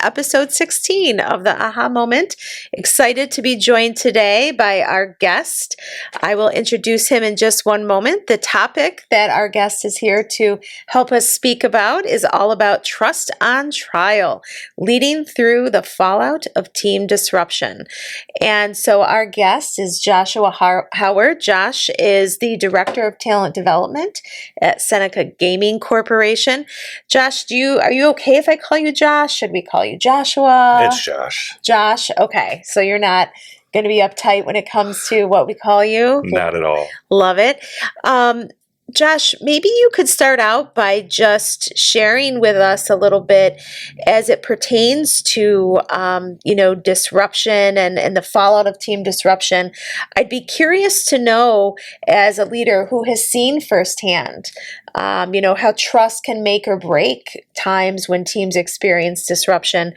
episode 16 of the Aha Moment. Excited to be joined today by our guest. I will introduce him in just one moment. The topic that our guest is here to help us speak about is all about trust on trial, leading through the fallout of team disruption. And so our guest is Joshua Howard. Josh is the Director of Talent Development at Seneca Gaming Corporation. Josh, are you okay if I call you Josh? Should we call you Joshua? It's Josh. Josh, okay. So you're not going to be uptight when it comes to what we call you? Not at all. Love it. Josh, maybe you could start out by just sharing with us a little bit as it pertains to, disruption and the fallout of team disruption. I'd be curious to know, as a leader who has seen firsthand, how trust can make or break times when teams experience disruption.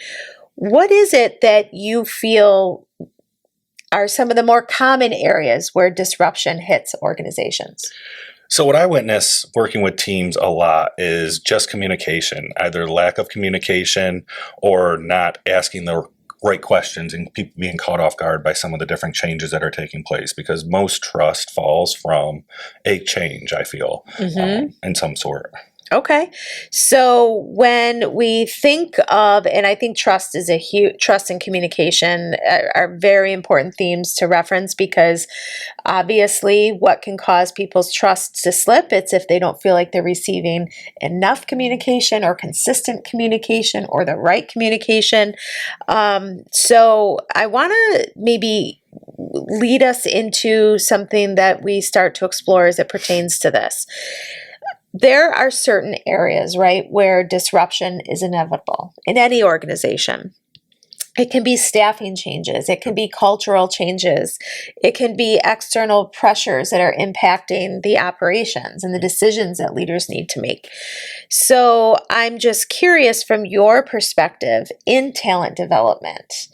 What is it that you feel are some of the more common areas where disruption hits organizations? So what I witness working with teams a lot is just communication, either lack of communication or not asking the right questions and people being caught off guard by some of the different changes that are taking place, because most trust falls from a change, I feel, in some sort. Okay. So when we think of, and I think trust and communication are very important themes to reference, because obviously what can cause people's trust to slip, it's if they don't feel like they're receiving enough communication or consistent communication or the right communication. So I want to maybe lead us into something that we start to explore as it pertains to this. There are certain areas, right, where disruption is inevitable in any organization. It can be staffing changes. It can be cultural changes. It can be external pressures that are impacting the operations and the decisions that leaders need to make. So I'm just curious, from your perspective in talent development,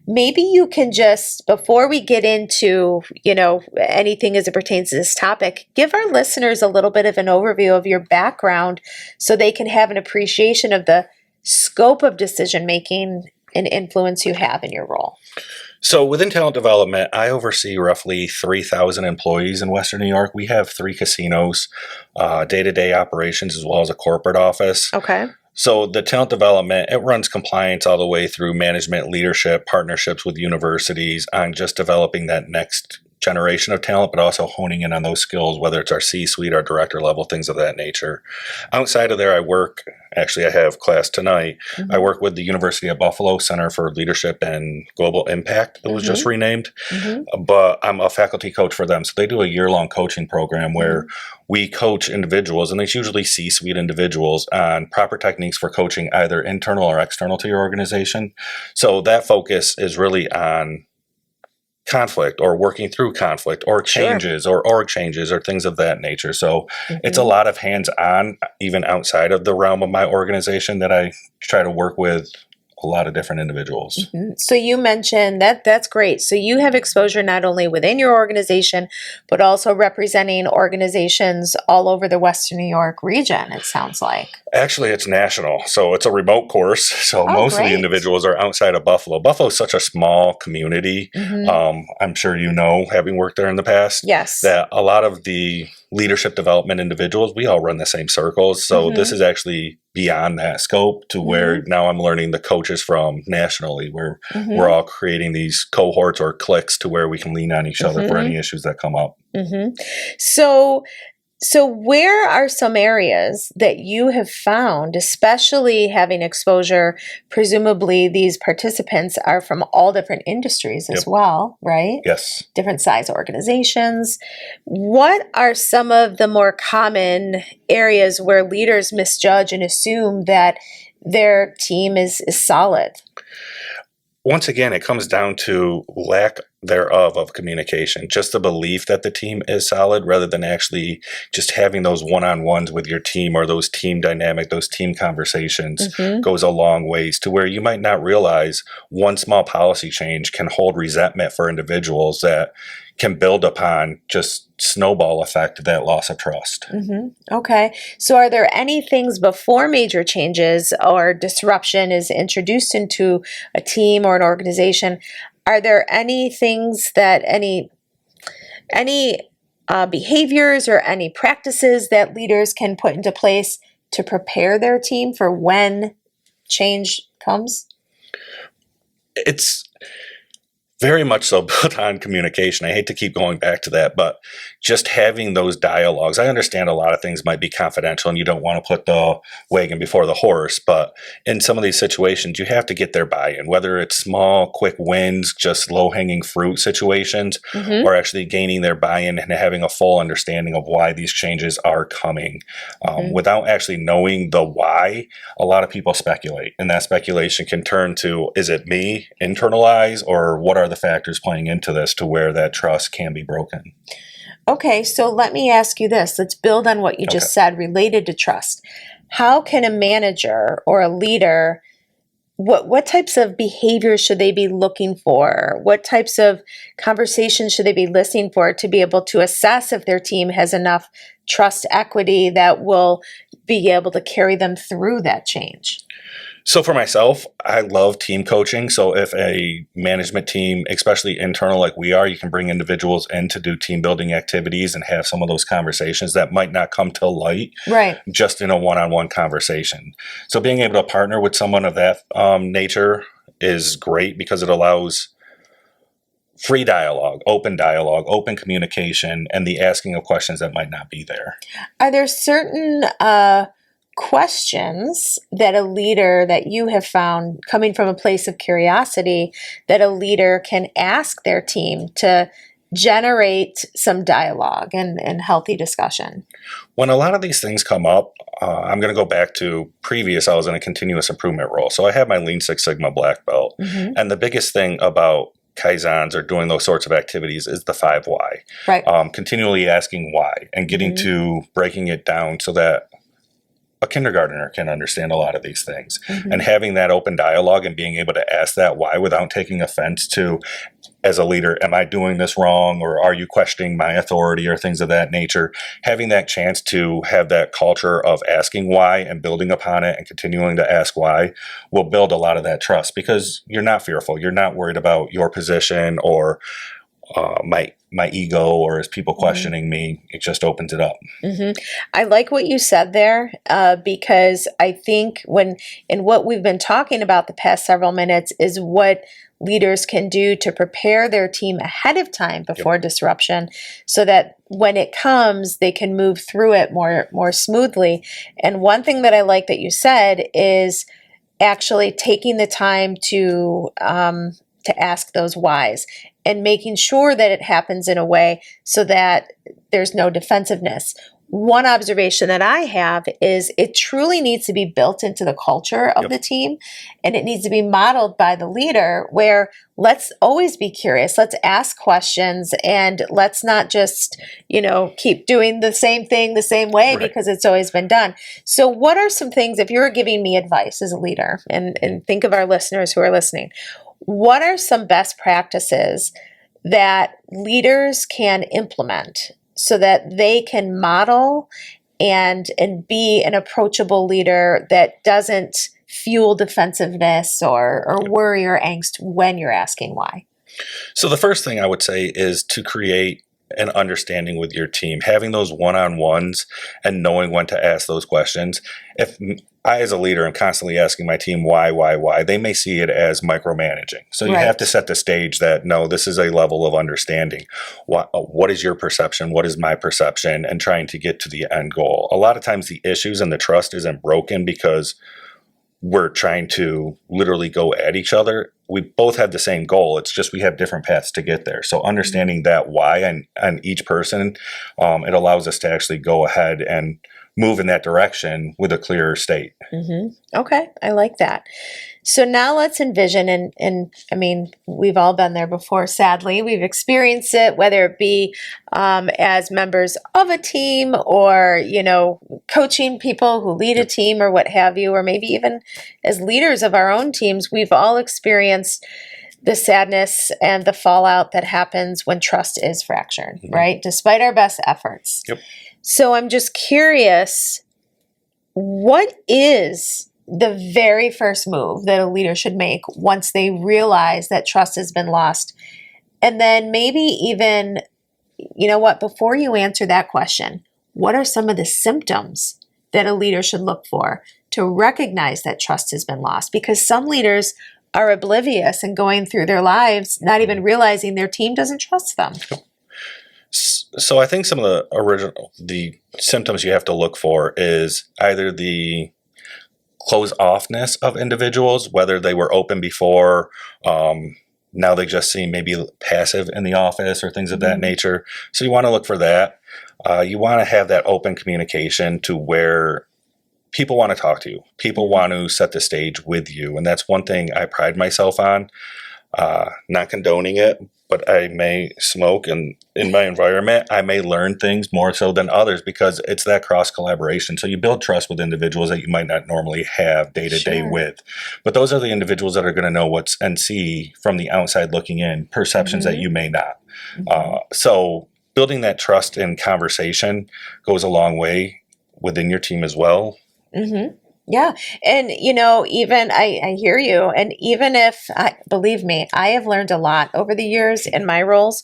maybe you can just, before we get into, anything as it pertains to this topic, give our listeners a little bit of an overview of your background so they can have an appreciation of the scope of decision-making and influence you have in your role. So within talent development, I oversee roughly 3,000 employees in Western New York. We have 3 casinos, day-to-day operations, as well as a corporate office. Okay. So the talent development, it runs compliance all the way through management, leadership, partnerships with universities on just developing that next generation of talent, but also honing in on those skills, whether it's our C-suite, our director level, things of that nature. Outside of there, I have class tonight. I work with the University of Buffalo Center for Leadership and Global Impact. It was just renamed, but I'm a faculty coach for them. So they do a year-long coaching program where we coach individuals, and it's usually C-suite individuals, on proper techniques for coaching, either internal or external to your organization. So that focus is really on conflict or working through conflict or changes or org changes or things of that nature. So it's a lot of hands-on, even outside of the realm of my organization, that I try to work with a lot of different individuals. So you mentioned that's great. So you have exposure not only within your organization, but also representing organizations all over the Western New York region, it sounds like. Actually, it's national. So it's a remote course. So most of the individuals are outside of Buffalo. Buffalo is such a small community. I'm sure you know, having worked there in the past, that a lot of the leadership development individuals, we all run the same circles. So this is actually beyond that scope to where now I'm learning the coaches from nationally, where we're all creating these cohorts or cliques to where we can lean on each other for any issues that come up. So where are some areas that you have found, especially having exposure, presumably these participants are from all different industries as well, right? Yes. Different size organizations. What are some of the more common areas where leaders misjudge and assume that their team is solid? Once again, it comes down to thereof of communication, just the belief that the team is solid rather than actually just having those one-on-ones with your team, or those team dynamic, those team conversations goes a long ways to where you might not realize one small policy change can hold resentment for individuals that can build upon just snowball effect that loss of trust. Okay. So are there any things before major changes or disruption is introduced into a team or an organization? Are there any things that any behaviors or any practices that leaders can put into place to prepare their team for when change comes? It's very much so built on communication. I hate to keep going back to that, but just having those dialogues. I understand a lot of things might be confidential and you don't want to put the wagon before the horse, but in some of these situations, you have to get their buy-in, whether it's small, quick wins, just low-hanging fruit situations, or actually gaining their buy-in and having a full understanding of why these changes are coming. Without actually knowing the why, a lot of people speculate, and that speculation can turn to, is it me, internalize, or what are the factors playing into this to where that trust can be broken? Okay, so let me ask you this. Let's build on what you just said related to trust. How can a manager or a leader, what types of behaviors should they be looking for? What types of conversations should they be listening for to be able to assess if their team has enough trust equity that will be able to carry them through that change? So for myself, I love team coaching. So if a management team, especially internal like we are, you can bring individuals in to do team building activities and have some of those conversations that might not come to light just in a one-on-one conversation. So being able to partner with someone of that nature is great because it allows free dialogue, open communication, and the asking of questions that might not be there. Are there certain questions that a leader that you have found coming from a place of curiosity that a leader can ask their team to generate some dialogue and healthy discussion? When a lot of these things come up, I'm going to go back to previous, I was in a continuous improvement role. So I have my Lean Six Sigma black belt. And the biggest thing about Kaizens or doing those sorts of activities is the 5 why. Continually asking why and getting to breaking it down so that a kindergartner can understand a lot of these things, and having that open dialogue and being able to ask that why without taking offense to, as a leader, am I doing this wrong, or are you questioning my authority, or things of that nature. Having that chance to have that culture of asking why and building upon it and continuing to ask why will build a lot of that trust, because you're not fearful. You're not worried about your position or my ego, or as people questioning me. It just opens it up. I like what you said there, because I think what we've been talking about the past several minutes is what leaders can do to prepare their team ahead of time before disruption, so that when it comes, they can move through it more smoothly. And one thing that I like that you said is actually taking the time to ask those whys and making sure that it happens in a way so that there's no defensiveness. One observation that I have is it truly needs to be built into the culture of the team, and it needs to be modeled by the leader, where let's always be curious, let's ask questions, and let's not just, keep doing the same thing the same way because it's always been done. So what are some things, if you're giving me advice as a leader, and think of our listeners who are listening, what are some best practices that leaders can implement so that they can model and be an approachable leader that doesn't fuel defensiveness or worry or angst when you're asking why? So the first thing I would say is to create an understanding with your team, having those one-on-ones and knowing when to ask those questions. If I, as a leader, am constantly asking my team why, they may see it as micromanaging. So you have to set the stage that, no, this is a level of understanding. What is your perception? What is my perception? And trying to get to the end goal. A lot of times the issues and the trust isn't broken because we're trying to literally go at each other. We both have the same goal. It's just we have different paths to get there. So understanding that why on each person, it allows us to actually go ahead and move in that direction with a clearer state. Okay, I like that. So now let's envision, and I mean, we've all been there before, sadly. We've experienced it, whether it be as members of a team or, coaching people who lead a team or what have you, or maybe even as leaders of our own teams. We've all experienced the sadness and the fallout that happens when trust is fractured, right? Despite our best efforts. Yep. So I'm just curious, what is the very first move that a leader should make once they realize that trust has been lost? And then maybe even, before you answer that question, what are some of the symptoms that a leader should look for to recognize that trust has been lost? Because some leaders are oblivious and going through their lives, not even realizing their team doesn't trust them. So I think some of the symptoms you have to look for is either the close-offness of individuals, whether they were open before, now they just seem maybe passive in the office or things of that nature. So you want to look for that. You want to have that open communication to where people want to talk to you. People want to set the stage with you. And that's one thing I pride myself on, not condoning it, but I may smoke, and in my environment, I may learn things more so than others because it's that cross collaboration. So you build trust with individuals that you might not normally have day to day with. But those are the individuals that are going to know what's and see from the outside looking in, perceptions that you may not. So building that trust and conversation goes a long way within your team as well. Yeah. And, even I hear you. And even if, believe me, I have learned a lot over the years in my roles,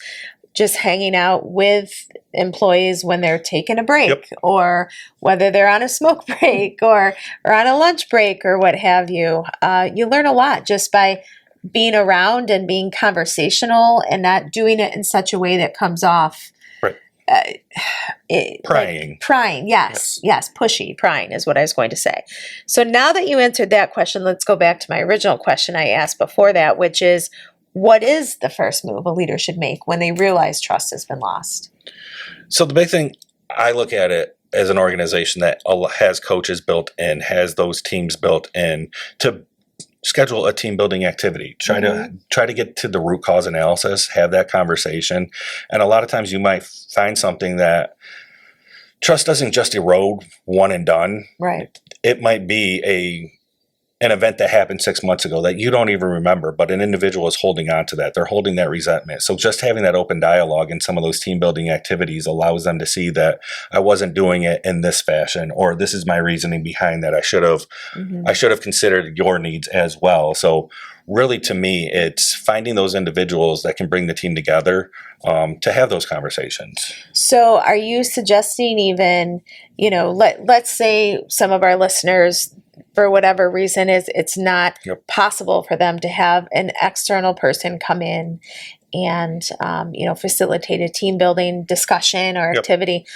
just hanging out with employees when they're taking a break or whether they're on a smoke break or on a lunch break or what have you. You learn a lot just by being around and being conversational and not doing it in such a way that comes off prying. Prying, yes, pushy. Prying is what I was going to say. So now that you answered that question, let's go back to my original question I asked before that, which is, what is the first move a leader should make when they realize trust has been lost? So the big thing, I look at it as an organization that has coaches built in, has those teams built in to schedule a team building activity. Try to get to the root cause analysis, have that conversation. And a lot of times you might find something that trust doesn't just erode one and done. Right. It might be an event that happened 6 months ago that you don't even remember, but an individual is holding on to that. They're holding that resentment. So just having that open dialogue in some of those team building activities allows them to see that I wasn't doing it in this fashion, or this is my reasoning behind that. I should have considered your needs as well. So really, to me, it's finding those individuals that can bring the team together to have those conversations. So are you suggesting even, let's say some of our listeners, for whatever reason, it's not possible for them to have an external person come in and, facilitate a team building discussion or activity.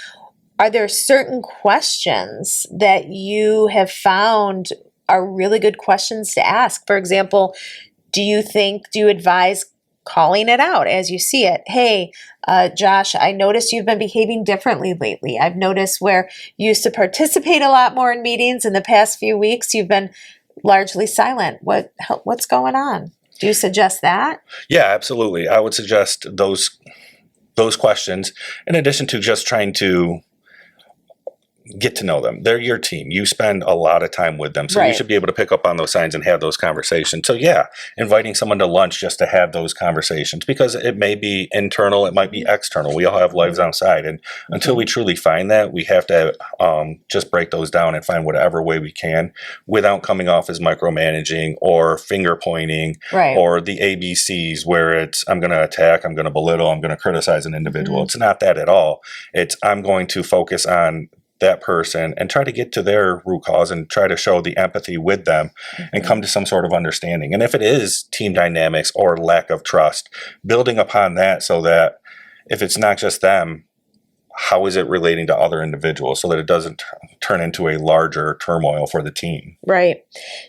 Are there certain questions that you have found are really good questions to ask? For example, do you advise calling it out as you see it? Hey, Josh, I noticed you've been behaving differently lately. I've noticed where you used to participate a lot more in meetings in the past few weeks, you've been largely silent. What's going on? Do you suggest that? Yeah, absolutely. I would suggest those questions in addition to just trying to get to know them. They're your team. You spend a lot of time with them. So you should be able to pick up on those signs and have those conversations. So inviting someone to lunch just to have those conversations, because it may be internal, it might be external. We all have lives outside. And until we truly find that, we have to just break those down and find whatever way we can without coming off as micromanaging or finger pointing or the ABCs where it's, I'm going to attack, I'm going to belittle, I'm going to criticize an individual. It's not that at all. It's, I'm going to focus on that person and try to get to their root cause and try to show the empathy with them and come to some sort of understanding. And if it is team dynamics or lack of trust, building upon that so that if it's not just them, how is it relating to other individuals so that it doesn't turn into a larger turmoil for the team? Right.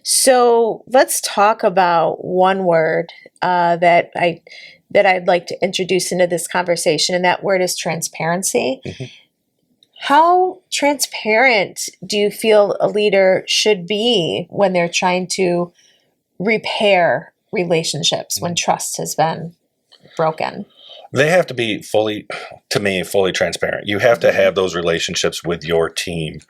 So let's talk about one word that I'd like to introduce into this conversation, and that word is transparency. How transparent do you feel a leader should be when they're trying to repair relationships when trust has been broken? They have to be fully transparent. You have to have those relationships with your team.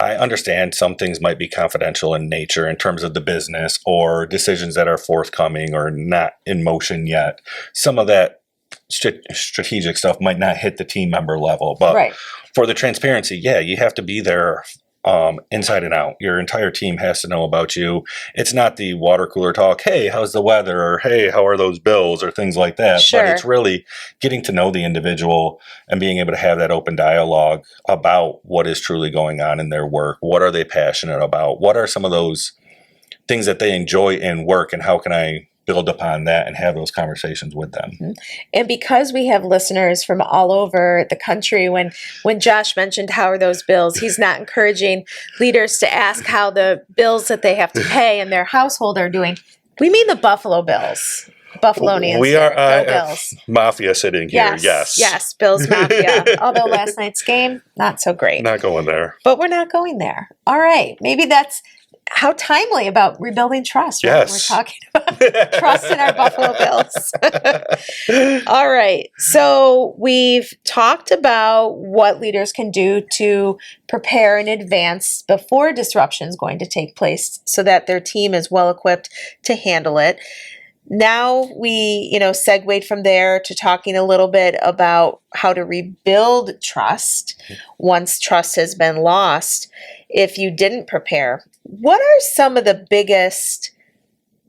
I understand some things might be confidential in nature in terms of the business or decisions that are forthcoming or not in motion yet. Some of that strategic stuff might not hit the team member level, but Right. for the transparency, yeah, you have to be there inside and out. Your entire team has to know about you. It's not the water cooler talk, hey, how's the weather? Or hey, how are those bills? Or things like that. Sure. But it's really getting to know the individual and being able to have that open dialogue about what is truly going on in their work. What are they passionate about? What are some of those things that they enjoy in work, and how can I build upon that and have those conversations with them? And because we have listeners from all over the country, when Josh mentioned how are those bills, he's not encouraging leaders to ask how the bills that they have to pay in their household are doing. We mean the Buffalo Bills. Buffalonians. We are Go Bills. Mafia sitting here. Yes, Bills Mafia. Although last night's game, not so great. Not going there. But we're not going there. All right. Maybe that's how timely about rebuilding trust. Right? Yes. We're talking about trust in our Buffalo Bills. All right. So we've talked about what leaders can do to prepare in advance before disruption is going to take place so that their team is well equipped to handle it. Now we, segued from there to talking a little bit about how to rebuild trust once trust has been lost if you didn't prepare. What are some of the biggest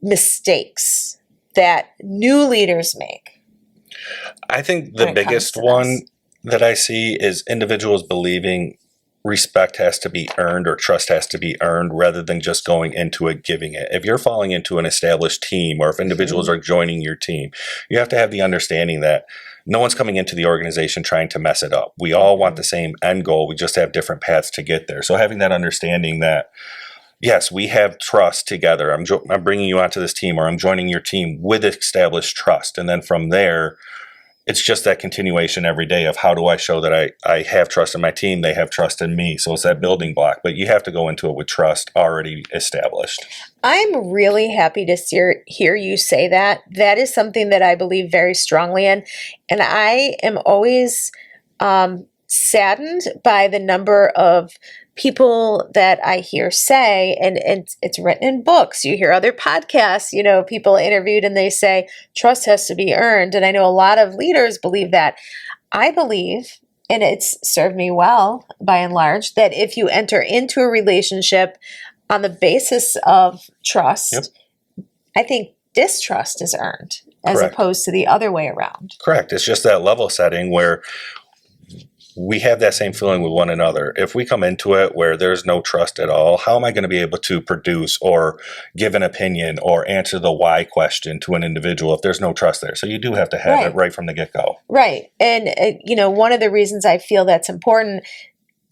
mistakes that new leaders make? I think the biggest one that I see is individuals believing respect has to be earned or trust has to be earned rather than just going into it, giving it. If you're falling into an established team or if individuals are joining your team, you have to have the understanding that no one's coming into the organization trying to mess it up. We all want the same end goal. We just have different paths to get there. So having that understanding that, yes, we have trust together. I'm bringing you onto this team, or I'm joining your team with established trust. And then from there, it's just that continuation every day of how do I show that I have trust in my team, they have trust in me. So it's that building block, but you have to go into it with trust already established. I'm really happy to hear you say that. That is something that I believe very strongly in. And I am always saddened by the number of people that I hear say, and it's written in books, you hear other podcasts, people interviewed and they say, trust has to be earned. And I know a lot of leaders believe that. I believe, and it's served me well by and large, that if you enter into a relationship on the basis of trust, I think distrust is earned as opposed to the other way around. Correct. It's just that level setting where we have that same feeling with one another. If we come into it where there's no trust at all, how am I going to be able to produce or give an opinion or answer the why question to an individual if there's no trust there? So you do have to have it right from the get-go. Right. And, one of the reasons I feel that's important,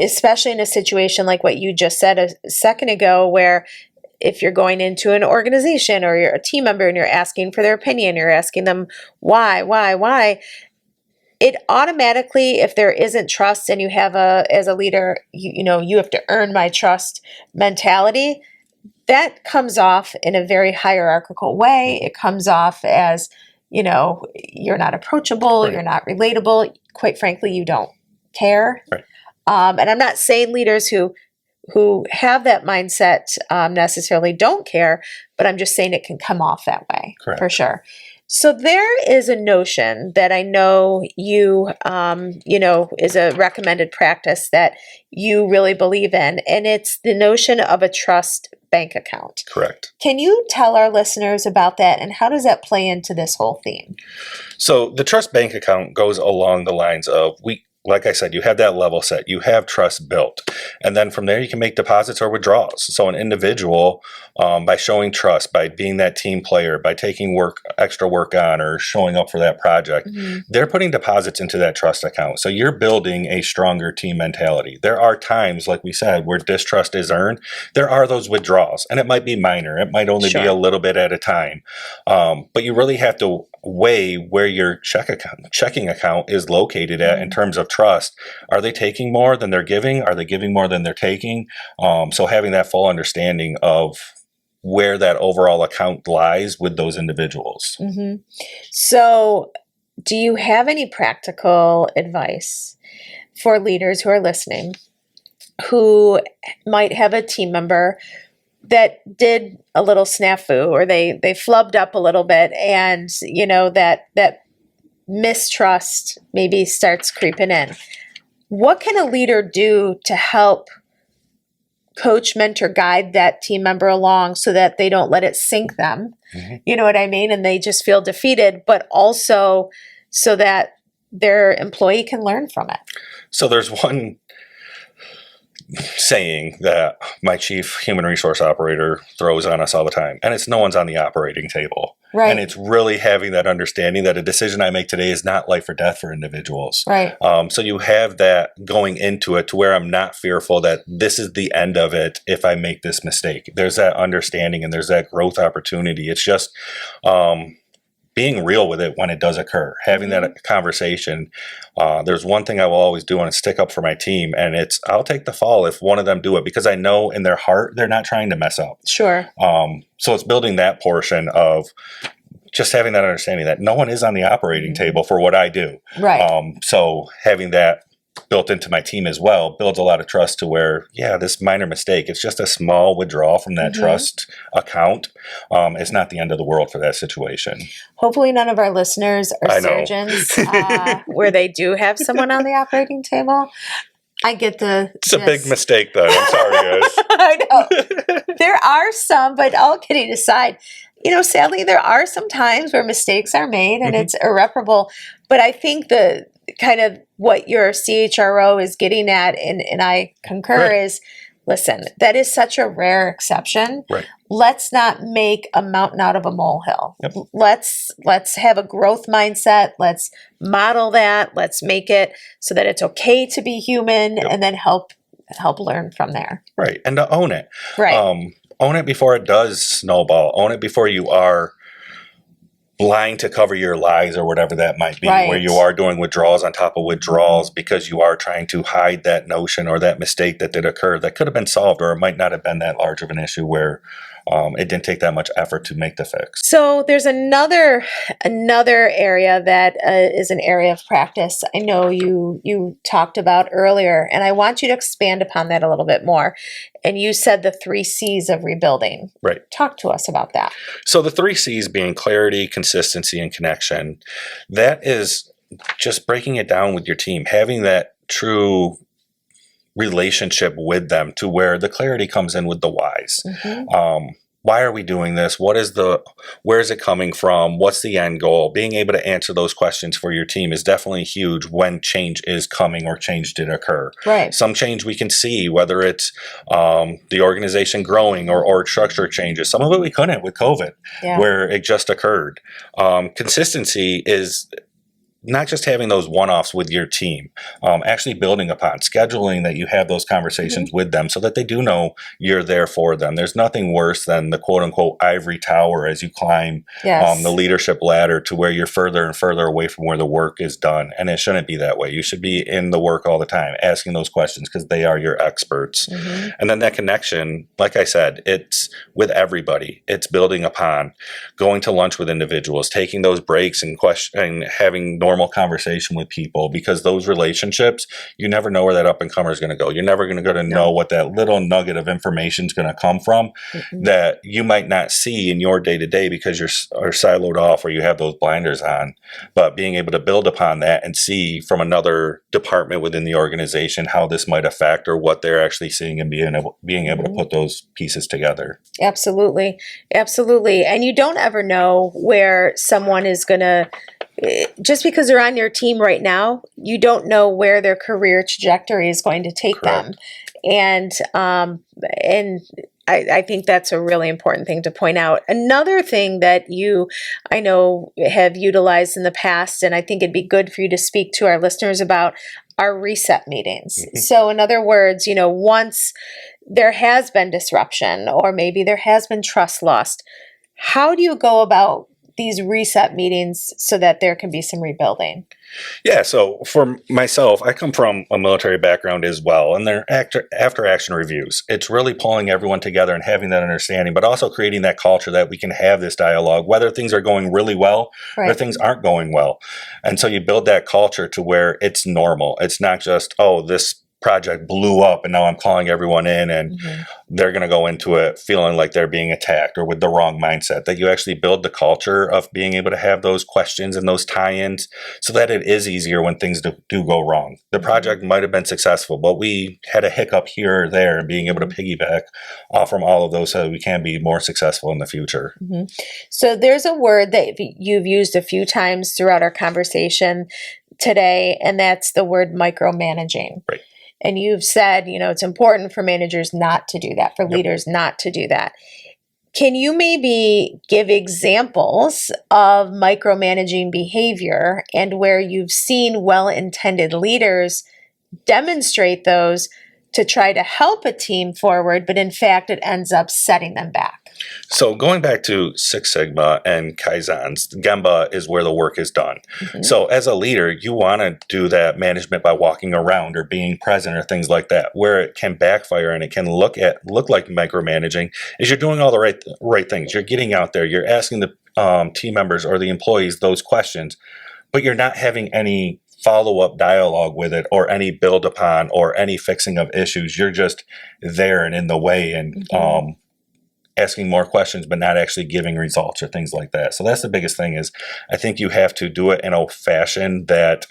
especially in a situation like what you just said a second ago, where if you're going into an organization or you're a team member and you're asking for their opinion, you're asking them why, it automatically, if there isn't trust and you have as a leader, you have to earn my trust mentality, that comes off in a very hierarchical way. It comes off as, you're not approachable, you're not relatable. Quite frankly, you don't care. Right. And I'm not saying leaders who have that mindset necessarily don't care, but I'm just saying it can come off that way. Correct. For sure. So there is a notion that I know you, is a recommended practice that you really believe in, and it's the notion of a trust bank account. Correct. Can you tell our listeners about that, and how does that play into this whole theme? So the trust bank account goes along the lines of like I said, you have that level set, you have trust built, and then from there you can make deposits or withdrawals. So an individual, by showing trust, by being that team player, by taking extra work on or showing up for that project, they're putting deposits into that trust account. So you're building a stronger team mentality. There are times, like we said, where distrust is earned. There are those withdrawals, and it might be minor. It might only be a little bit at a time. But you really have to weigh where your checking account is located at in terms of trust, are they taking more than they're giving? Are they giving more than they're taking? So having that full understanding of where that overall account lies with those individuals. Mm-hmm. So do you have any practical advice for leaders who are listening who might have a team member that did a little snafu, or they flubbed up a little bit, and that mistrust maybe starts creeping in? What can a leader do to help coach, mentor, guide that team member along so that they don't let it sink them? Mm-hmm. You know what I mean? And they just feel defeated, but also so that their employee can learn from it. So there's one saying that my chief human resource operator throws on us all the time, and it's no one's on the operating table. Right. And it's really having that understanding that a decision I make today is not life or death for individuals. Right. So you have that going into it to where I'm not fearful that this is the end of it if I make this mistake. There's that understanding and there's that growth opportunity. It's just being real with it when it does occur, having that conversation. There's one thing I will always do, and it's stick up for my team, and it's I'll take the fall if one of them do it, because I know in their heart they're not trying to mess up. Sure. So it's building that portion of just having that understanding that no one is on the operating table for what I do. Right. So having that built into my team as well builds a lot of trust to where, yeah, this minor mistake, it's just a small withdrawal from that trust account. It's not the end of the world for that situation. Hopefully none of our listeners are surgeons where they do have someone on the operating table. I get It's a big mistake, though. I'm sorry, guys. I know. There are some, but all kidding aside, sadly, there are some times where mistakes are made and it's irreparable. But I think the kind of what your CHRO is getting at, and I concur, is, listen, that is such a rare exception. Right. Let's not make a mountain out of a molehill. Yep. Let's have a growth mindset. Let's model that. Let's make it so that it's okay to be human, and then help learn from there. Right. And to own it. Right. Own it before it does snowball. Own it before you are lying to cover your lies or whatever that might be, where you are doing withdrawals on top of withdrawals because you are trying to hide that notion or that mistake that did occur that could have been solved, or it might not have been that large of an issue where it didn't take that much effort to make the fix. So there's another area that is an area of practice I know you talked about earlier, and I want you to expand upon that a little bit more. And you said the 3 C's of rebuilding. Right. Talk to us about that. So the 3 C's being clarity, consistency, and connection. That is just breaking it down with your team, having that true relationship with them to where the clarity comes in with the whys. Why are we doing this? Where is it coming from? What's the end goal? Being able to answer those questions for your team is definitely huge when change is coming or change did occur. Right. Some change we can see, whether it's the organization growing or org structure changes. Some of it we couldn't with COVID, where it just occurred. Consistency is not just having those one-offs with your team, actually building upon, scheduling that you have those conversations with them so that they do know you're there for them. There's nothing worse than the quote-unquote ivory tower as you climb the leadership ladder to where you're further and further away from where the work is done. And it shouldn't be that way. You should be in the work all the time, asking those questions because they are your experts. And then that connection, like I said, it's with everybody. It's building upon, going to lunch with individuals, taking those breaks and having normal conversation with people, because those relationships, you never know where that up and comer is going to go. You're never going to go to know what that little nugget of information is going to come from that you might not see in your day to day because you're siloed off or you have those blinders on. But being able to build upon that and see from another department within the organization how this might affect or what they're actually seeing, and being able to put those pieces together. Absolutely. And you don't ever know where someone is going to, just because they're on your team right now, you don't know where their career trajectory is going to take them. And I think that's a really important thing to point out. Another thing that I know, have utilized in the past, and I think it'd be good for you to speak to our listeners about, are reset meetings. So in other words, once there has been disruption or maybe there has been trust lost, how do you go about these reset meetings so that there can be some rebuilding? Yeah, so for myself, I come from a military background as well, and they're after action reviews. It's really pulling everyone together and having that understanding, but also creating that culture that we can have this dialogue, whether things are going really well or Right. things aren't going well. And so you build that culture to where it's normal. It's not just, oh, this project blew up and now I'm calling everyone in and they're going to go into it feeling like they're being attacked or with the wrong mindset. That you actually build the culture of being able to have those questions and those tie-ins so that it is easier when things do go wrong. The project might have been successful, but we had a hiccup here or there, and being able to piggyback off from all of those so that we can be more successful in the future. So there's a word that you've used a few times throughout our conversation today, and that's the word micromanaging. Right. And you've said, it's important for managers not to do that, for leaders not to do that. Can you maybe give examples of micromanaging behavior and where you've seen well-intended leaders demonstrate those to try to help a team forward, but in fact, it ends up setting them back? So going back to Six Sigma and Kaizens, Gemba is where the work is done. So as a leader, you want to do that management by walking around or being present or things like that. Where it can backfire and it can look like micromanaging is you're doing all the right things. You're getting out there. You're asking the team members or the employees those questions, but you're not having any follow-up dialogue with it or any build upon or any fixing of issues. You're just there and in the way and asking more questions, but not actually giving results or things like that. So that's the biggest thing is I think you have to do it in a fashion that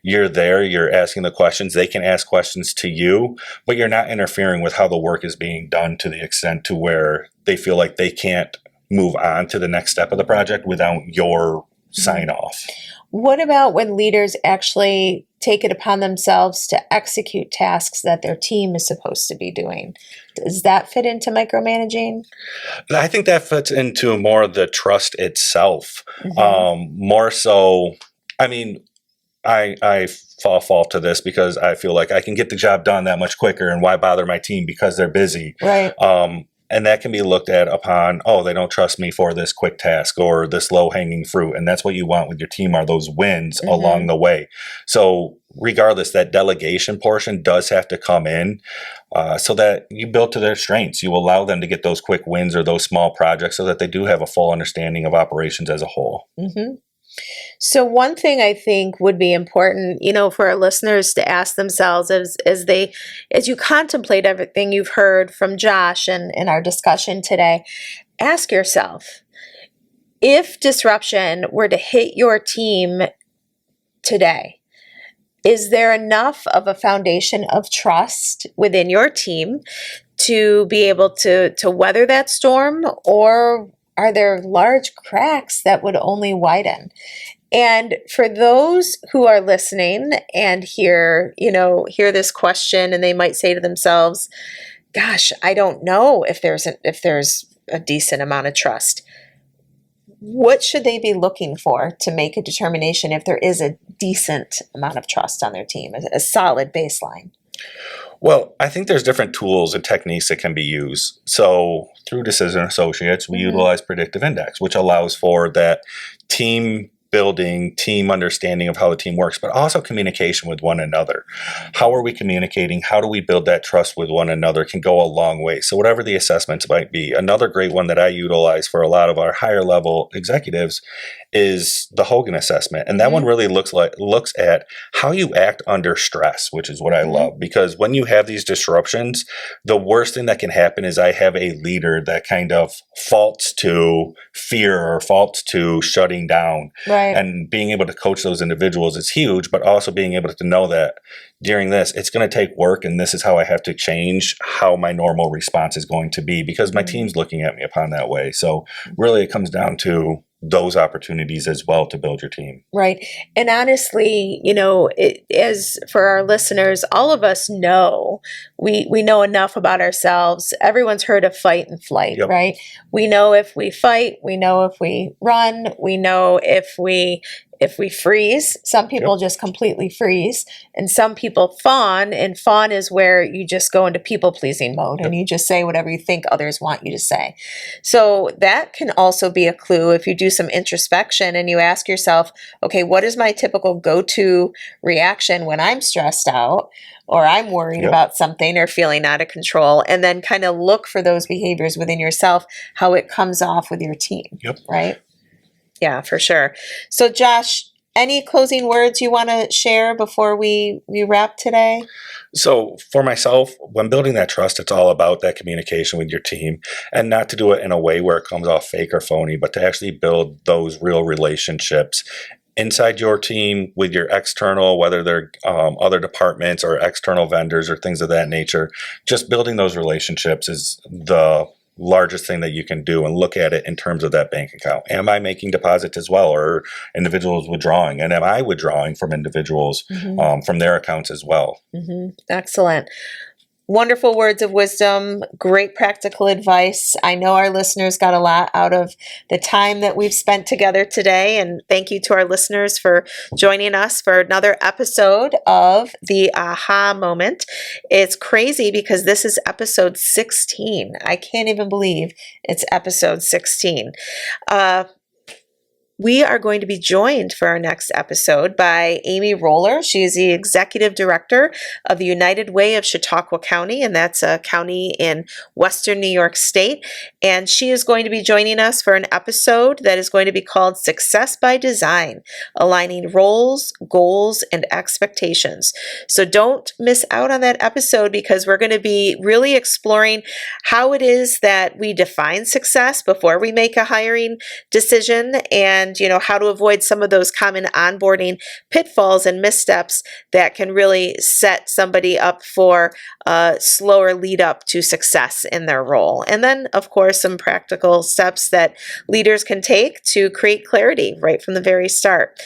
you're there, you're asking the questions, they can ask questions to you, but you're not interfering with how the work is being done to the extent to where they feel like they can't move on to the next step of the project without your sign off. What about when leaders actually take it upon themselves to execute tasks that their team is supposed to be doing? Does that fit into micromanaging? I think that fits into more of the trust itself. More so, I mean, I fall to this because I feel like I can get the job done that much quicker, and why bother my team because they're busy. Right. And that can be looked at upon, oh, they don't trust me for this quick task or this low-hanging fruit. And that's what you want with your team are those wins along the way. So regardless, that delegation portion does have to come in so that you build to their strengths. You allow them to get those quick wins or those small projects so that they do have a full understanding of operations as a whole. So one thing I think would be important, for our listeners to ask themselves as you contemplate everything you've heard from Josh and in our discussion today, ask yourself, if disruption were to hit your team today, is there enough of a foundation of trust within your team to be able to weather that storm, or are there large cracks that would only widen? And for those who are listening and hear this question, and they might say to themselves, gosh, I don't know if there's a decent amount of trust. What should they be looking for to make a determination if there is a decent amount of trust on their team, a solid baseline? Well, I think there's different tools and techniques that can be used. So through Decision Associates, we utilize predictive index, which allows for that team building, team understanding of how the team works, but also communication with one another. How are we communicating? How do we build that trust with one another can go a long way. So whatever the assessments might be. Another great one that I utilize for a lot of our higher level executives is the Hogan assessment. And that one really looks at how you act under stress, which is what I love. Because when you have these disruptions, the worst thing that can happen is I have a leader that kind of faults to fear or faults to shutting down. Right. And being able to coach those individuals is huge, but also being able to know that during this, it's going to take work, and this is how I have to change how my normal response is going to be because my team's looking at me upon that way. So really it comes down to those opportunities as well to build your team. Right. And honestly, as for our listeners, all of us know, we know enough about ourselves. Everyone's heard of fight and flight, right? We know if we fight, we know if we run, we know if we if we freeze, some people just completely freeze, and some people fawn, and fawn is where you just go into people pleasing mode and you just say whatever you think others want you to say. So that can also be a clue if you do some introspection and you ask yourself, okay, what is my typical go-to reaction when I'm stressed out or I'm worried about something or feeling out of control, and then kind of look for those behaviors within yourself, how it comes off with your team, right? Yeah, for sure. So Josh, any closing words you want to share before we wrap today? So for myself, when building that trust, it's all about that communication with your team, and not to do it in a way where it comes off fake or phony, but to actually build those real relationships inside your team with your external, whether they're other departments or external vendors or things of that nature. Just building those relationships is the largest thing that you can do, and look at it in terms of that bank account. Am I making deposits as well, or individuals withdrawing? And am I withdrawing from individuals from their accounts as well? Excellent. Wonderful words of wisdom, great practical advice. I know our listeners got a lot out of the time that we've spent together today, and thank you to our listeners for joining us for another episode of the Aha Moment. It's crazy because this is episode 16. I can't even believe it's episode 16. We are going to be joined for our next episode by Amy Roller. She is the Executive Director of the United Way of Chautauqua County, and that's a county in Western New York State. And she is going to be joining us for an episode that is going to be called Success by Design, Aligning Roles, Goals, and Expectations. So don't miss out on that episode, because we're going to be really exploring how it is that we define success before we make a hiring decision, and how to avoid some of those common onboarding pitfalls and missteps that can really set somebody up for a slower lead up to success in their role. And then, of course, some practical steps that leaders can take to create clarity right from the very start.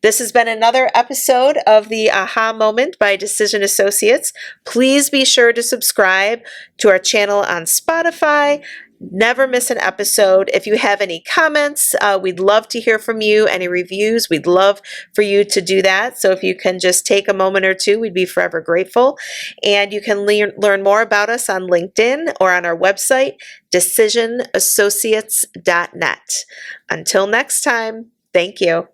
This has been another episode of the Aha Moment by Decision Associates. Please be sure to subscribe to our channel on Spotify. Never miss an episode. If you have any comments, we'd love to hear from you. Any reviews, we'd love for you to do that. So if you can just take a moment or two, we'd be forever grateful. And you can learn more about us on LinkedIn or on our website, decisionassociates.net. Until next time, thank you.